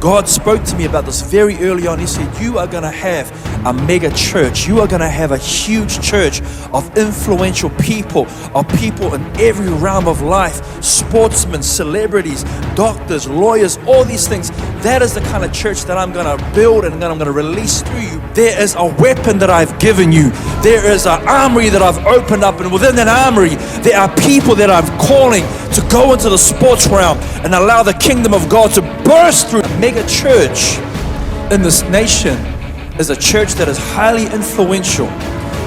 God spoke to me about this very early on. He said, you are going to have a mega church. You are going to have a huge church of influential people, of people in every realm of life, sportsmen, celebrities, doctors, lawyers, all these things. That is the kind of church that I'm going to build and that I'm going to release through you. There is a weapon that I've given you. There is an armory that I've opened up, and within that armory, there are people that I'm calling to go into the sports realm and allow the kingdom of God to burst through. A mega church in this nation is a church that is highly influential,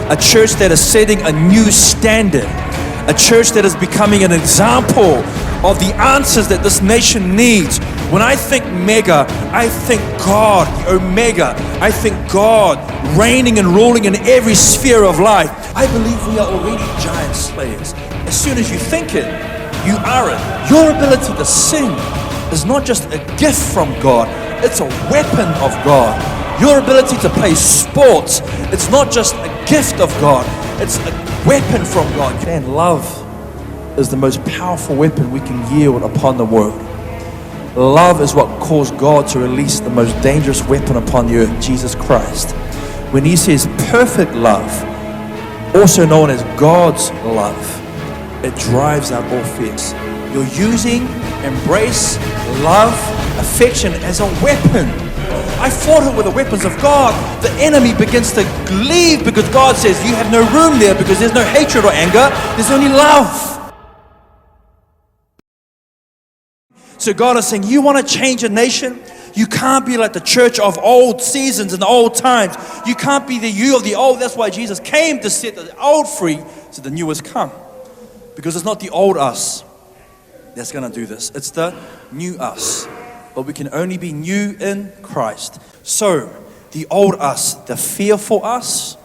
a church that is setting a new standard, a church that is becoming an example of the answers that this nation needs. When I think mega, I think God, the Omega. I think God reigning and ruling in every sphere of life. I believe we are already giant slayers. As soon as you think it, you are it. Your ability to sing is not just a gift from God, it's a weapon of God. Your ability to play sports, it's not just a gift of God, it's a weapon from God. And love is the most powerful weapon we can yield upon the world. Love is what caused God to release the most dangerous weapon upon the earth, Jesus Christ. When he says perfect love, also known as God's love, it drives out all fears. You're using, embrace, love, affection as a weapon. I fought it with the weapons of God. The enemy begins to leave because God says you have no room there, because there's no hatred or anger, there's only love. So God is saying, you want to change a nation? You can't be like the church of old seasons and the old times. You can't be the you of the old. That's why Jesus came to set the old free so the new has come. Because it's not the old us that's going to do this. It's the new us. But we can only be new in Christ. So the old us, the fearful us,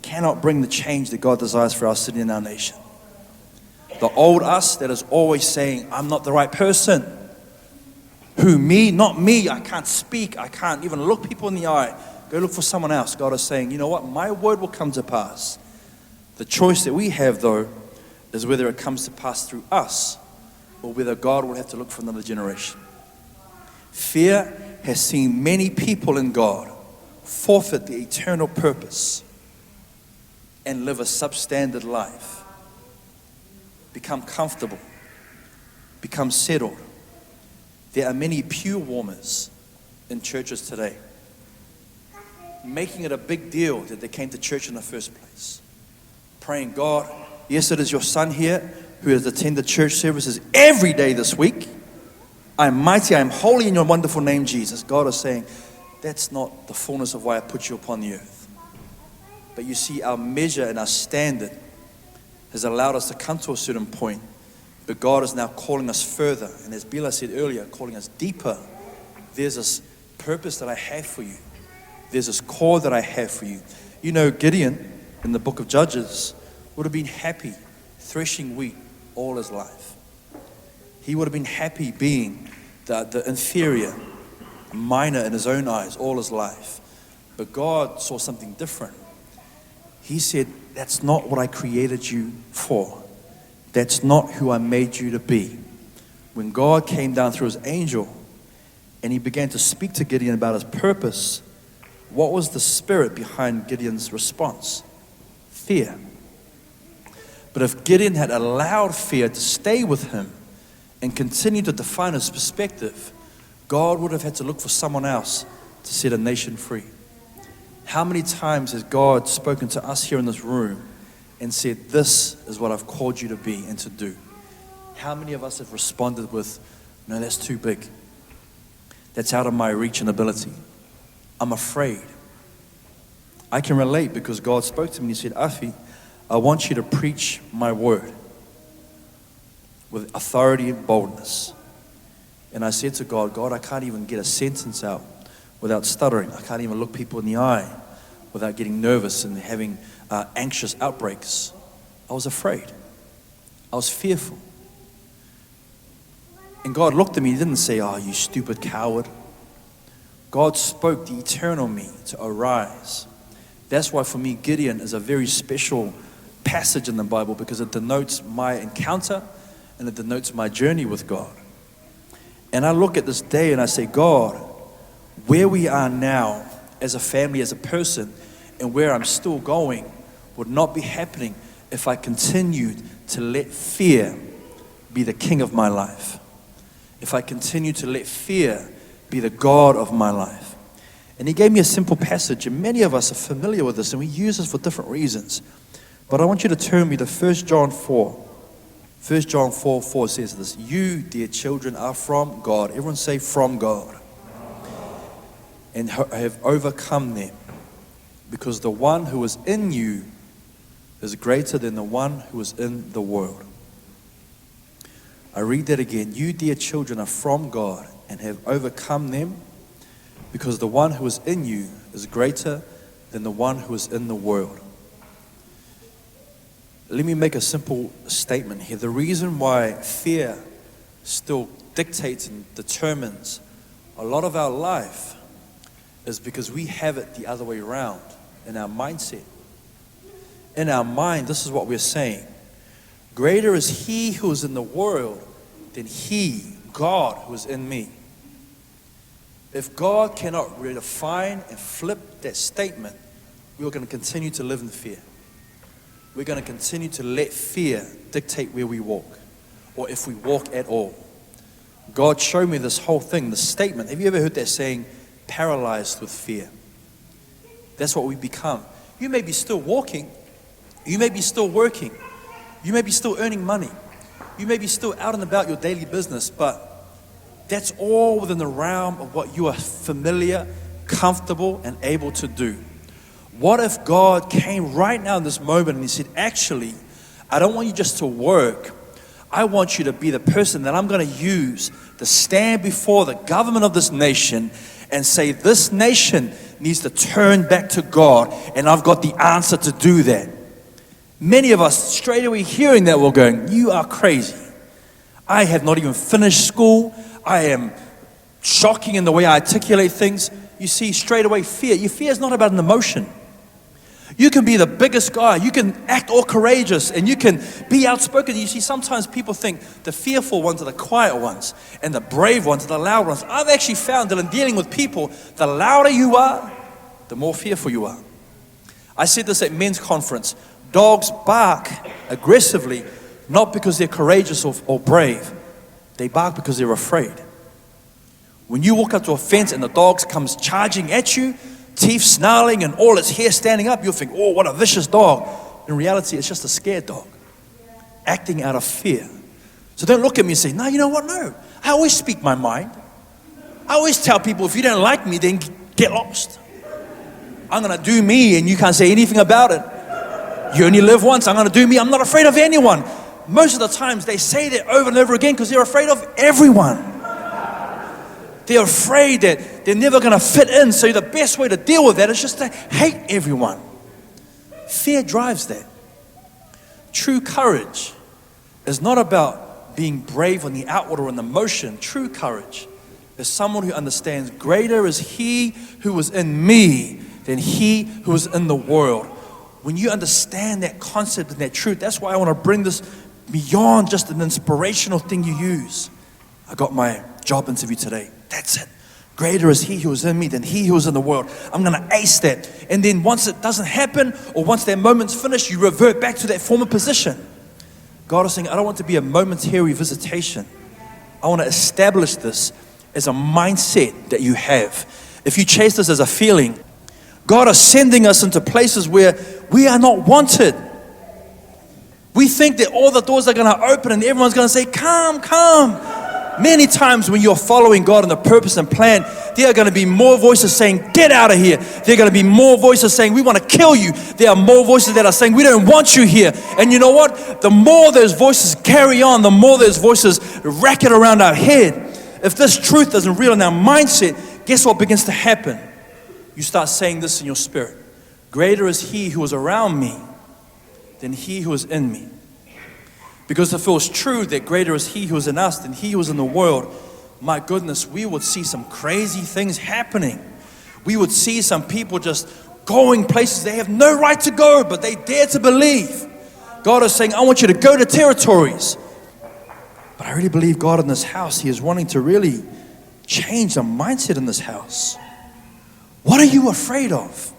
cannot bring the change that God desires for our city and our nation. The old us that is always saying, I'm not the right person. Who, me? Not me. I can't speak. I can't even look people in the eye. Go look for someone else. God is saying, you know what? My word will come to pass. The choice that we have, though, is whether it comes to pass through us or whether God will have to look for another generation. Fear has seen many people in God forfeit the eternal purpose and live a substandard life. Become comfortable, become settled. There are many pew warmers in churches today, making it a big deal that they came to church in the first place. Praying, God, yes, it is your son here who has attended church services every day this week. I am mighty, I am holy in your wonderful name, Jesus. God is saying, that's not the fullness of why I put you upon the earth. But you see, our measure and our standard has allowed us to come to a certain point, but God is now calling us further. And as Bila said earlier, calling us deeper. There's this purpose that I have for you. There's this call that I have for you. You know, Gideon in the book of Judges would have been happy threshing wheat all his life. He would have been happy being the inferior, minor in his own eyes all his life. But God saw something different. He said, that's not what I created you for. That's not who I made you to be. When God came down through his angel and he began to speak to Gideon about his purpose, what was the spirit behind Gideon's response? Fear. But if Gideon had allowed fear to stay with him and continue to define his perspective, God would have had to look for someone else to set a nation free. How many times has God spoken to us here in this room and said, this is what I've called you to be and to do? How many of us have responded with, no, that's too big. That's out of my reach and ability. I'm afraid. I can relate because God spoke to me and he said, Afi, I want you to preach my word with authority and boldness. And I said to God, God, I can't even get a sentence out without stuttering. I can't even look people in the eye without getting nervous and having anxious outbreaks. I was afraid. I was fearful. And God looked at me. He didn't say, oh, you stupid coward. God spoke the eternal me to arise. That's why for me, Gideon is a very special passage in the Bible, because it denotes my encounter and it denotes my journey with God. And I look at this day and I say, God, where we are now as a family, as a person, and where I'm still going would not be happening if I continued to let fear be the king of my life. If I continue to let fear be the God of my life. And he gave me a simple passage, and many of us are familiar with this, and we use this for different reasons. But I want you to turn me to 1 John 4. 1 John 4 says this: you, dear children, are from God. Everyone say, from God. And have overcome them, because the one who is in you is greater than the one who is in the world. I read that again. You, dear children, are from God and have overcome them, because the one who is in you is greater than the one who is in the world. Let me make a simple statement here. The reason why fear still dictates and determines a lot of our life is because we have it the other way around in our mindset. In our mind, this is what we're saying: greater is he who is in the world than he, God, who is in me. If God cannot redefine and flip that statement, we're going to continue to live in fear. We're going to continue to let fear dictate where we walk, or if we walk at all. God showed me this whole thing, the statement. Have you ever heard that saying, paralyzed with fear? That's what we become. You may be still walking, you may be still working, you may be still earning money, you may be still out and about your daily business, but that's all within the realm of what you are familiar, comfortable, and able to do. What if God came right now in this moment and he said, actually, I don't want you just to work. I want you to be the person that I'm going to use to stand before the government of this nation and say, this nation needs to turn back to God, and I've got the answer to do that. Many of us, straight away hearing that, we're going, you are crazy. I have not even finished school. I am shocking in the way I articulate things. You see, straight away fear. Your fear is not about an emotion. You can be the biggest guy. You can act all courageous, and you can be outspoken. You see, sometimes people think the fearful ones are the quiet ones, and the brave ones are the loud ones. I've actually found that in dealing with people, the louder you are, the more fearful you are. I said this at men's conference. Dogs bark aggressively, not because they're courageous or brave. They bark because they're afraid. When you walk up to a fence and the dog comes charging at you, teeth snarling and all its hair standing up, you'll think, oh, what a vicious dog. In reality, it's just a scared dog acting out of fear. So don't look at me and say, no, you know what? No. I always speak my mind. I always tell people, if you don't like me, then get lost. I'm going to do me and you can't say anything about it. You only live once. I'm going to do me. I'm not afraid of anyone. Most of the times they say that over and over again because they're afraid of everyone. They're afraid that they're never going to fit in. So the best way to deal with that is just to hate everyone. Fear drives that. True courage is not about being brave on the outward or in the motion. True courage is someone who understands greater is he who is in me than he who is in the world. When you understand that concept and that truth, that's why I want to bring this beyond just an inspirational thing you use. I got my job interview today. That's it. Greater is he who is in me than he who is in the world. I'm going to ace that. And then once it doesn't happen, or once that moment's finished, you revert back to that former position. God is saying, I don't want to be a momentary visitation. I want to establish this as a mindset that you have. If you chase this as a feeling, God is sending us into places where we are not wanted. We think that all the doors are going to open and everyone's going to say, come, come. Many times when you're following God and the purpose and plan, there are going to be more voices saying, get out of here. There are going to be more voices saying, we want to kill you. There are more voices that are saying, we don't want you here. And you know what? The more those voices carry on, the more those voices racket around our head. If this truth isn't real in our mindset, guess what begins to happen? You start saying this in your spirit. Greater is he who is around me than he who is in me. Because if it was true that greater is he who is in us than he who is in the world, my goodness, we would see some crazy things happening. We would see some people just going places they have no right to go, but they dare to believe. God is saying, I want you to go to territories. But I really believe God in this house, he is wanting to really change the mindset in this house. What are you afraid of?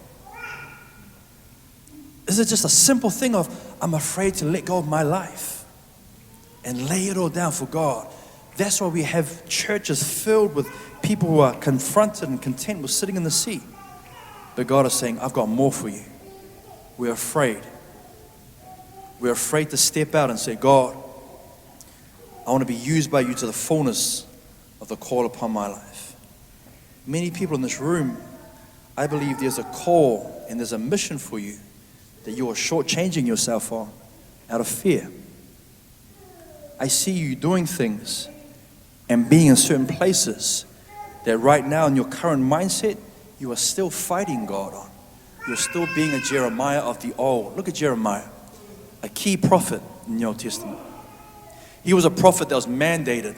Is it just a simple thing of, I'm afraid to let go of my life and lay it all down for God? That's why we have churches filled with people who are confronted and content with sitting in the seat. But God is saying, I've got more for you. We're afraid. We're afraid to step out and say, God, I want to be used by you to the fullness of the call upon my life. Many people in this room, I believe there's a call and there's a mission for you that you are shortchanging yourself on out of fear. I see you doing things and being in certain places that right now in your current mindset, you are still fighting God on. You're still being a Jeremiah of the old. Look at Jeremiah, a key prophet in the Old Testament. He was a prophet that was mandated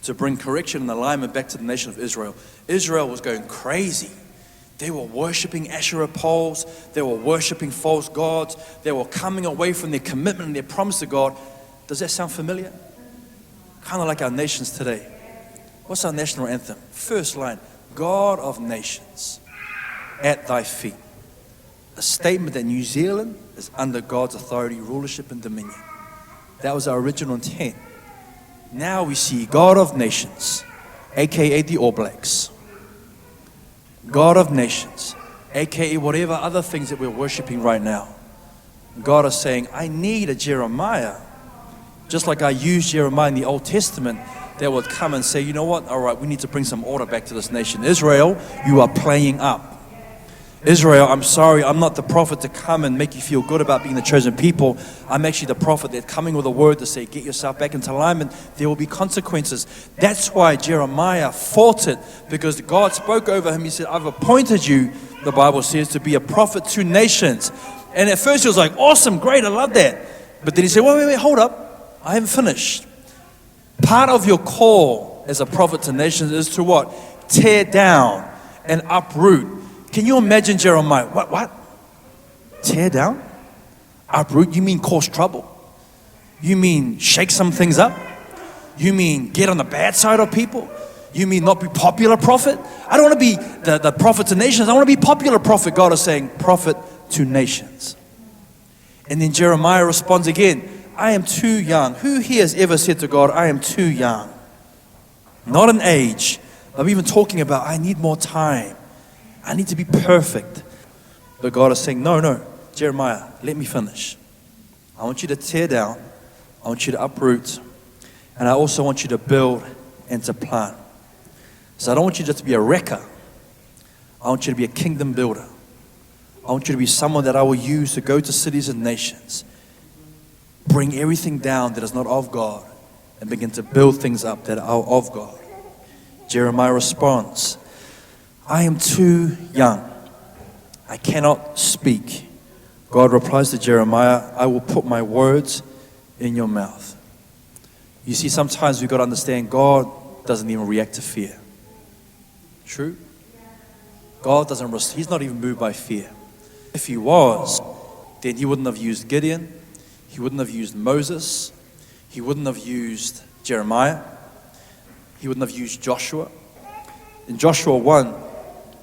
to bring correction and alignment back to the nation of Israel. Israel was going crazy. They were worshiping Asherah poles. They were worshiping false gods. They were coming away from their commitment and their promise to God. Does that sound familiar? Kind of like our nations today. What's our national anthem? First line, God of nations, at thy feet. A statement that New Zealand is under God's authority, rulership, and dominion. That was our original intent. Now we see God of nations, aka the All Blacks. God of nations, aka whatever other things that we're worshiping right now. God is saying, I need a Jeremiah, just like I used Jeremiah in the Old Testament, that would come and say, you know what, all right, we need to bring some order back to this nation. Israel, you are playing up. Israel, I'm sorry, I'm not the prophet to come and make you feel good about being the chosen people. I'm actually the prophet that's coming with a word to say, get yourself back into alignment. There will be consequences. That's why Jeremiah fought it, because God spoke over him. He said, I've appointed you, the Bible says, to be a prophet to nations. And at first he was like, awesome, great, I love that. But then he said, wait, hold up. I haven't finished. Part of your call as a prophet to nations is to what? Tear down and uproot. Can you imagine Jeremiah? What? Tear down? Uproot? You mean cause trouble? You mean shake some things up? You mean get on the bad side of people? You mean not be popular prophet? I don't want to be the prophet to nations. I want to be popular prophet. God is saying prophet to nations. And then Jeremiah responds again, I am too young. Who here has ever said to God, I am too young? Not an age. I'm even talking about I need more time. I need to be perfect. But God is saying, no, Jeremiah, let me finish. I want you to tear down. I want you to uproot. And I also want you to build and to plant. So I don't want you just to be a wrecker. I want you to be a kingdom builder. I want you to be someone that I will use to go to cities and nations, bring everything down that is not of God, and begin to build things up that are of God. Jeremiah responds, I am too young. I cannot speak. God replies to Jeremiah, I will put my words in your mouth. You see, sometimes we've got to understand God doesn't even react to fear. True? God doesn't, he's not even moved by fear. If he was, then he wouldn't have used Gideon. He wouldn't have used Moses. He wouldn't have used Jeremiah. He wouldn't have used Joshua. In Joshua 1,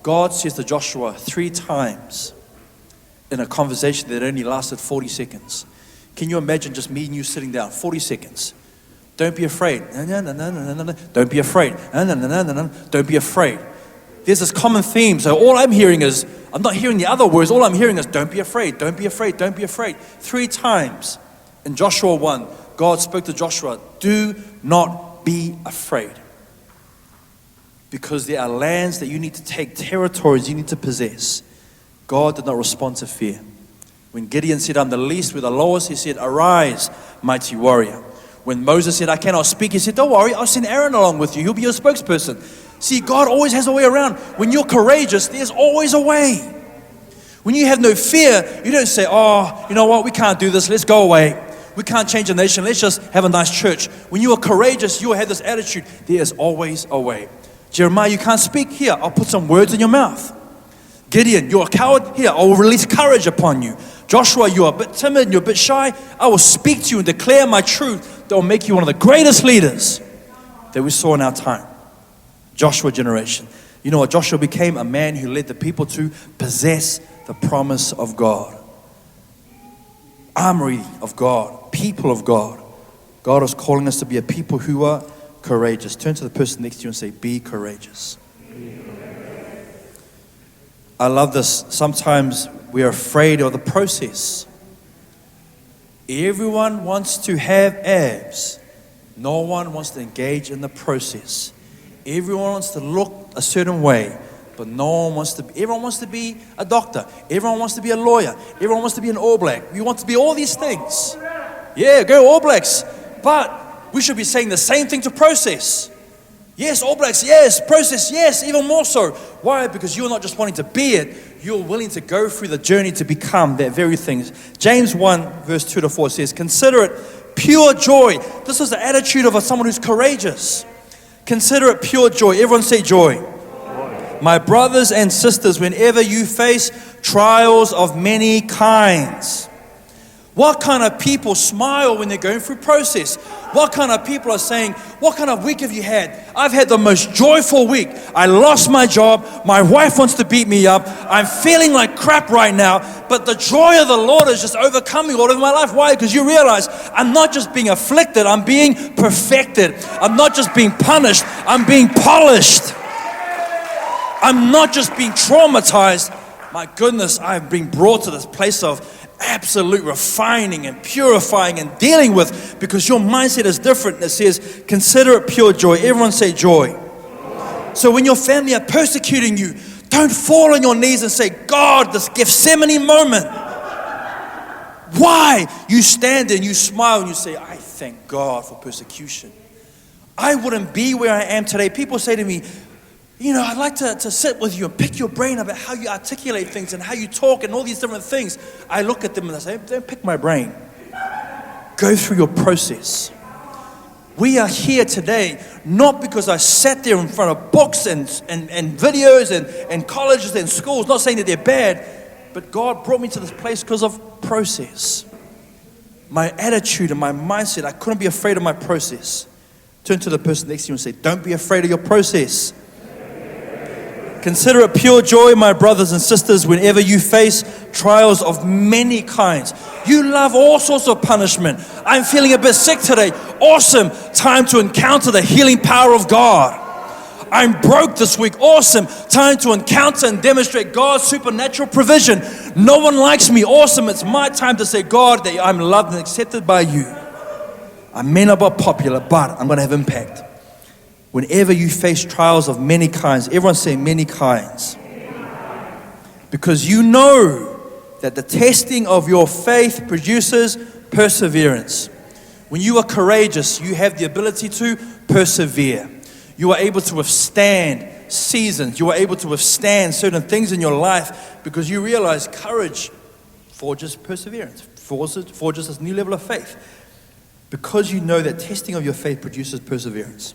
God says to Joshua 3 times in a conversation that only lasted 40 seconds. Can you imagine just me and you sitting down, 40 seconds? Don't be afraid. Don't be afraid. Don't be afraid. There's this common theme. So all I'm hearing is, I'm not hearing the other words. All I'm hearing is, don't be afraid. Don't be afraid. Don't be afraid. 3 times in Joshua 1, God spoke to Joshua, do not be afraid. Because there are lands that you need to take, territories you need to possess. God did not respond to fear. When Gideon said, I'm the least, we're the lowest, he said, arise, mighty warrior. When Moses said, I cannot speak, he said, don't worry, I'll send Aaron along with you. He'll be your spokesperson. See, God always has a way around. When you're courageous, there's always a way. When you have no fear, you don't say, oh, you know what, we can't do this, let's go away. We can't change a nation, let's just have a nice church. When you are courageous, you will have this attitude, there is always a way. Jeremiah, you can't speak? Here, I'll put some words in your mouth. Gideon, you're a coward? Here, I will release courage upon you. Joshua, you're a bit timid, you're a bit shy. I will speak to you and declare my truth that will make you one of the greatest leaders that we saw in our time. Joshua generation. You know what Joshua became? A man who led the people to possess the promise of God. Armory of God, people of God. God is calling us to be a people who are courageous. Turn to the person next to you and say, be courageous. I love this. Sometimes we are afraid of the process. Everyone wants to have abs. No one wants to engage in the process. Everyone wants to look a certain way, but no one wants to be. Everyone wants to be a doctor. Everyone wants to be a lawyer. Everyone wants to be an All Black. We want to be all these things. Yeah, go All Blacks. But we should be saying the same thing to process. Yes, All Blacks, yes, process, yes, even more so. Why? Because you're not just wanting to be it, you're willing to go through the journey to become that very thing. James 1 verse 2 to 4 says, consider it pure joy. This is the attitude of someone who's courageous. Consider it pure joy. Everyone say joy. My brothers and sisters, whenever you face trials of many kinds. What kind of people smile when they're going through process? What kind of people are saying, what kind of week have you had? I've had the most joyful week. I lost my job. My wife wants to beat me up. I'm feeling like crap right now. But the joy of the Lord is just overcoming all of my life. Why? Because you realize I'm not just being afflicted. I'm being perfected. I'm not just being punished. I'm being polished. I'm not just being traumatized. My goodness, I've been brought to this place of absolute refining and purifying and dealing with, because your mindset is different. It says, consider it pure joy. Everyone say joy. So when your family are persecuting you, don't fall on your knees and say, God, this Gethsemane moment. Why? You stand there and you smile and you say, I thank God for persecution. I wouldn't be where I am today. People say to me, you know, I'd like to sit with you and pick your brain about how you articulate things and how you talk and all these different things. I look at them and I say, don't pick my brain. Go through your process. We are here today not because I sat there in front of books and videos and colleges and schools, not saying that they're bad, but God brought me to this place because of process. My attitude and my mindset, I couldn't be afraid of my process. Turn to the person next to you and say, don't be afraid of your process. Consider it pure joy, my brothers and sisters, whenever you face trials of many kinds. You love all sorts of punishment. I'm feeling a bit sick today. Awesome. Time to encounter the healing power of God. I'm broke this week. Awesome. Time to encounter and demonstrate God's supernatural provision. No one likes me. Awesome. It's my time to say, God, that I'm loved and accepted by you. I may not be popular, but I'm going to have impact. Whenever you face trials of many kinds, everyone say many kinds. Because you know that the testing of your faith produces perseverance. When you are courageous, you have the ability to persevere. You are able to withstand seasons. You are able to withstand certain things in your life because you realize courage forges perseverance, forges this new level of faith. Because you know that testing of your faith produces perseverance.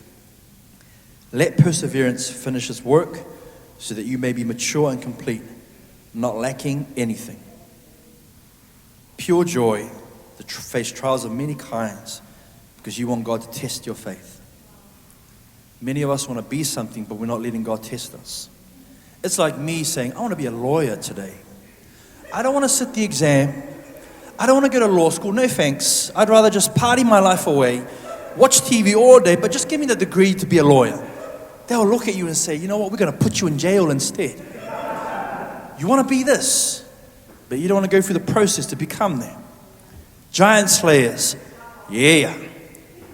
Let perseverance finish its work so that you may be mature and complete, not lacking anything. Pure joy that face trials of many kinds because you want God to test your faith. Many of us want to be something, but we're not letting God test us. It's like me saying, I want to be a lawyer today. I don't want to sit the exam. I don't want to go to law school. No thanks. I'd rather just party my life away, watch TV all day, but just give me the degree to be a lawyer. They'll look at you and say, you know what, we're going to put you in jail instead. You want to be this, but you don't want to go through the process to become that. Giant slayers, yeah.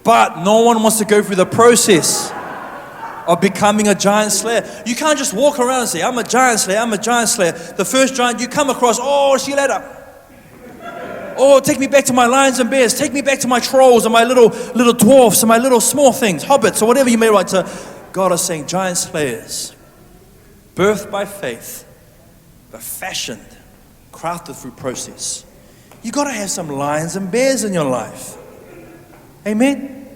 But no one wants to go through the process of becoming a giant slayer. You can't just walk around and say, I'm a giant slayer, I'm a giant slayer. The first giant you come across, oh, see you later. Oh, take me back to my lions and bears. Take me back to my trolls and my little dwarfs and my little small things, hobbits or whatever you may write to. God is saying giant slayers, birthed by faith, but fashioned, crafted through process. You got to have some lions and bears in your life. Amen?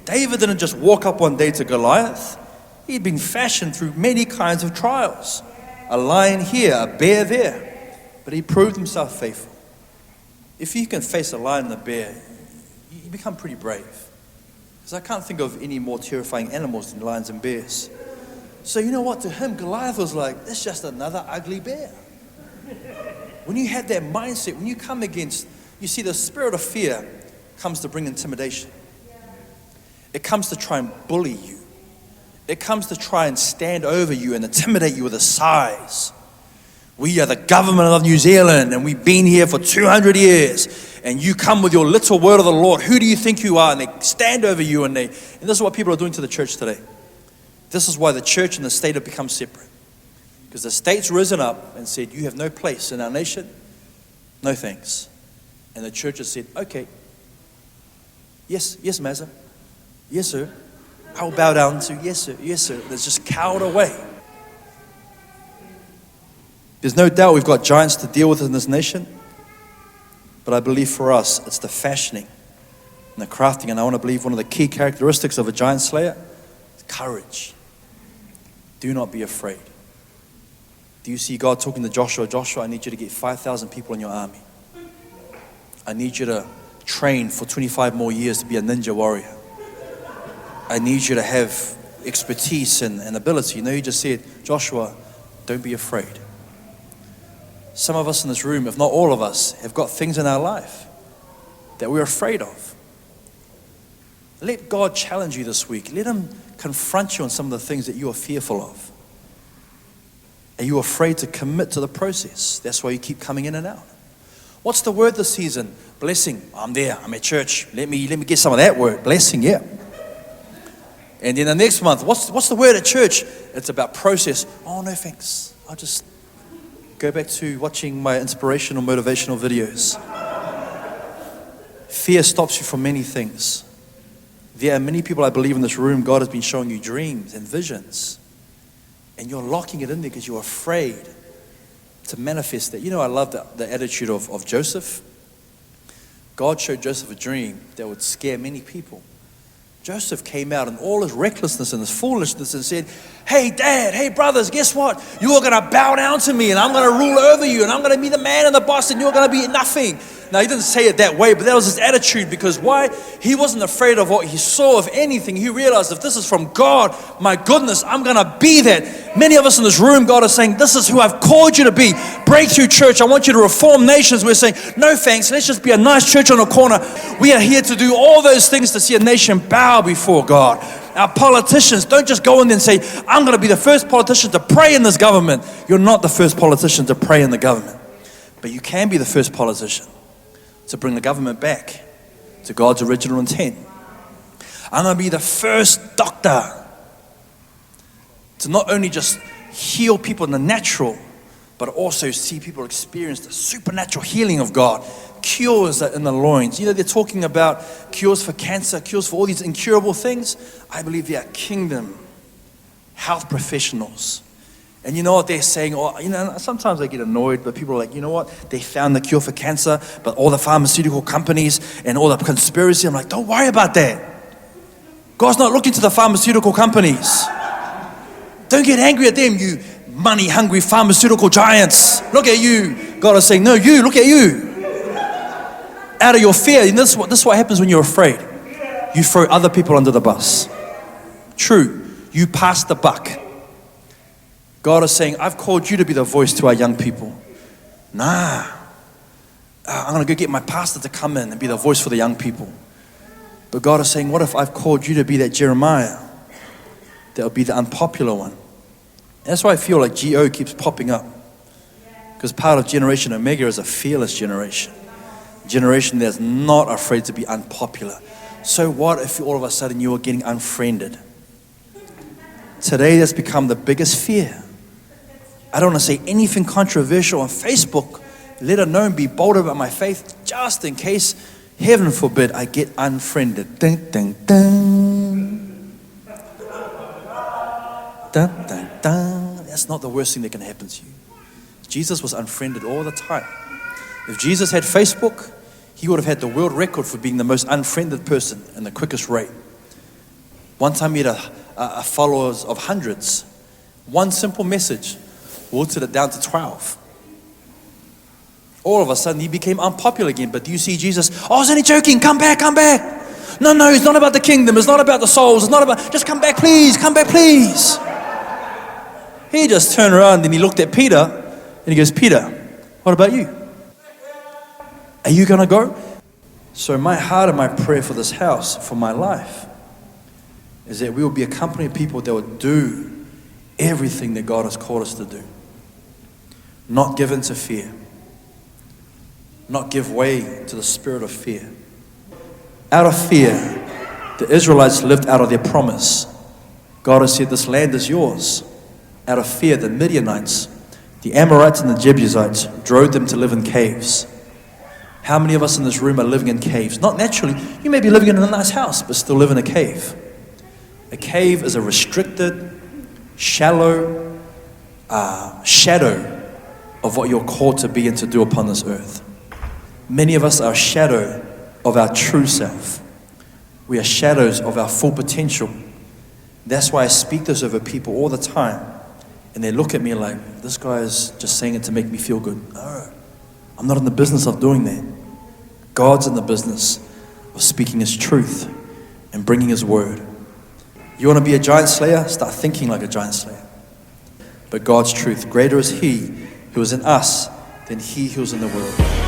David didn't just walk up one day to Goliath. He'd been fashioned through many kinds of trials. A lion here, a bear there. But he proved himself faithful. If you can face a lion and a bear, you become pretty brave. Because I can't think of any more terrifying animals than lions and bears. So you know what? To him, Goliath was like, it's just another ugly bear. When you have that mindset, when you come against, you see the spirit of fear comes to bring intimidation. It comes to try and bully you. It comes to try and stand over you and intimidate you with a size. We are the government of New Zealand and we've been here for 200 years and you come with your little word of the Lord. Who do you think you are? And they stand over you and this is what people are doing to the church today. This is why the church and the state have become separate. Because the state's risen up and said, you have no place in our nation. No thanks. And the church has said, okay. Yes, Mazza. Yes, sir. I'll bow down to, yes, sir. Yes, sir. It's just cowered away. There's no doubt we've got giants to deal with in this nation. But I believe for us, it's the fashioning and the crafting. And I want to believe one of the key characteristics of a giant slayer is courage. Do not be afraid. Do you see God talking to Joshua? Joshua, I need you to get 5,000 people in your army. I need you to train for 25 more years to be a ninja warrior. I need you to have expertise and ability. No, he just said, Joshua, don't be afraid. Some of us in this room, if not all of us, have got things in our life that we're afraid of. Let God challenge you this week. Let him confront you on some of the things that you are fearful of. Are you afraid to commit to the process? That's why you keep coming in and out. What's the word this season? Blessing. I'm there. I'm at church. Let me get some of that word. Blessing, yeah. And then the next month, what's the word at church? It's about process. Oh, no thanks. I'll just go back to watching my inspirational, motivational videos. Fear stops you from many things. There are many people, I believe, in this room, God has been showing you dreams and visions. And you're locking it in there because you're afraid to manifest that. You know, I love the attitude of Joseph. God showed Joseph a dream that would scare many people. Joseph came out in all his recklessness and his foolishness and said, hey, Dad, hey, brothers, guess what? You are going to bow down to me and I'm going to rule over you and I'm going to be the man and the boss and you're going to be nothing. Now, he didn't say it that way, but that was his attitude because why? He wasn't afraid of what he saw. If anything, he realized if this is from God, my goodness, I'm going to be that. Many of us in this room, God is saying, this is who I've called you to be. Breakthrough Church, I want you to reform nations. We're saying, no thanks, let's just be a nice church on a corner. We are here to do all those things to see a nation bow before God. Our politicians, don't just go in there and say, I'm going to be the first politician to pray in this government. You're not the first politician to pray in the government. But you can be the first politician to bring the government back to God's original intent. I'm going to be the first doctor to not only just heal people in the natural, but also see people experience the supernatural healing of God. Cures in the loins. You know, they're talking about cures for cancer, cures for all these incurable things. I believe they are kingdom health professionals. And you know what they're saying? Or, you know, sometimes I get annoyed, but people are like, you know what? They found the cure for cancer, but all the pharmaceutical companies and all the conspiracy. I'm like, don't worry about that. God's not looking to the pharmaceutical companies. Don't get angry at them, you money-hungry pharmaceutical giants. Look at you. God is saying, no, you, look at you. Out of your fear, and this is what happens when you're afraid. You throw other people under the bus. True, you pass the buck. God is saying, I've called you to be the voice to our young people. Nah, I'm going to go get my pastor to come in and be the voice for the young people. But God is saying, what if I've called you to be that Jeremiah? That'll be the unpopular one. And that's why I feel like GO keeps popping up. Because part of Generation Omega is a fearless generation. Generation that's not afraid to be unpopular. So what if all of a sudden you are getting unfriended? Today that's become the biggest fear. I don't want to say anything controversial on Facebook, let alone be bold about my faith, just in case, heaven forbid, I get unfriended. Dun, dun, dun. Dun, dun, dun. That's not the worst thing that can happen to you. Jesus was unfriended all the time. If Jesus had Facebook, he would have had the world record for being the most unfriended person in the quickest rate. One time he had a followers of hundreds. One simple message wilted it down to 12. All of a sudden he became unpopular again. But do you see Jesus? Oh, isn't he joking? Come back, come back. No, it's not about the kingdom. It's not about the souls. It's not about, just come back, please. Come back, please. He just turned around and he looked at Peter and he goes, Peter, what about you? Are you going to go? So my heart and my prayer for this house, for my life, is that we will be a company of people that will do everything that God has called us to do. Not give in to fear. Not give way to the spirit of fear. Out of fear, the Israelites lived out of their promise. God has said, this land is yours. Out of fear, the Midianites, the Amorites and the Jebusites drove them to live in caves. How many of us in this room are living in caves? Not naturally. You may be living in a nice house, but still live in a cave. A cave is a restricted, shallow shadow of what you're called to be and to do upon this earth. Many of us are a shadow of our true self. We are shadows of our full potential. That's why I speak this over people all the time. And they look at me like, this guy is just saying it to make me feel good. No, I'm not in the business of doing that. God's in the business of speaking His truth and bringing His word. You want to be a giant slayer? Start thinking like a giant slayer. But God's truth, greater is He who is in us than he who is in the world.